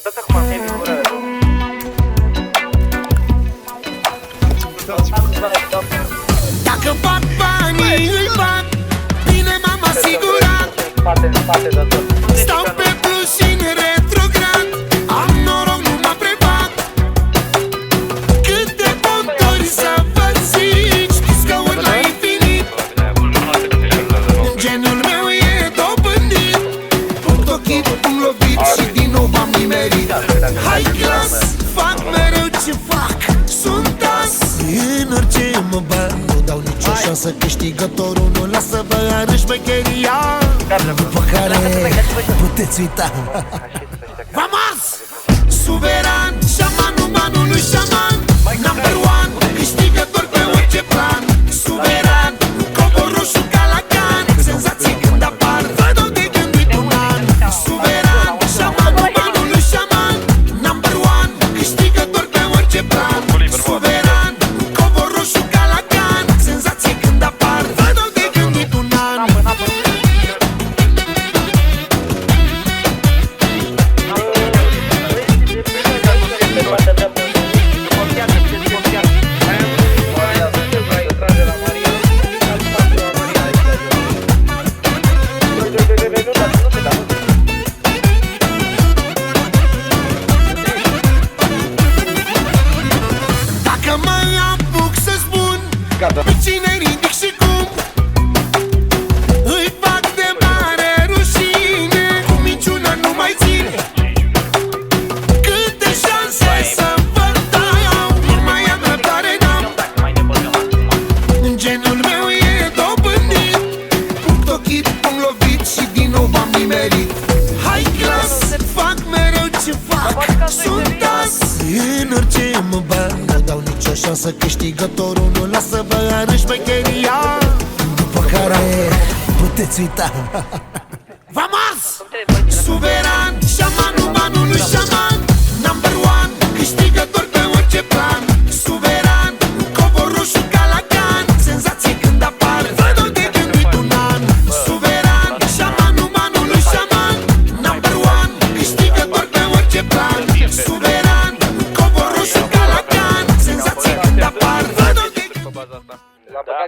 Dați acum heavy, ură. Dacă fac banii, îi fac. Bine m-am asigurat. În spate, de tot. Stau pe plus și în retrograd. Am noroc, nu mă prefac. Câte contori să vă zic, știți că urc la infinit. Genul meu e dobândit. Punct ochii, punct lovit și din nou m-am nimerit. High class, fac mereu ce fac. Sunt as, în orice mă bag. Nu dau nicio șansă, câștigătorul nu lasă băiană șmecheria. După care puteți uita. V-am ars! Suveran, șamanul banului șaman. Number one, câștigător pe orice plan. Suveran, cobor roșu ca la can. Senzații când apar, vă dau de gândit un an. Suveran, șamanul banului șaman. Number one, câștigător pe orice plan. Suveran, cobor roșu ca la can. Senzații când apar, vă dau de gândit un an. Dacă mă apuc să spun pe cine ridic și cum, îi fac de mare rușine. Cu minciuna nu mai țin. Câte șanse să vă dau, nu mai am răbdare, n-am. Genul meu e dobândit. Punct ochit, punct lovit și din nou m-am nimerit. High class, fac mereu ce fac. Sunt as, în orice mă bag. Nu dau nicio șansă, câștigătorul nu lasă băiană șmecheria. După care puteți uita. V-am ars! Suveran, șamanul banului șaman. Number one, câștigător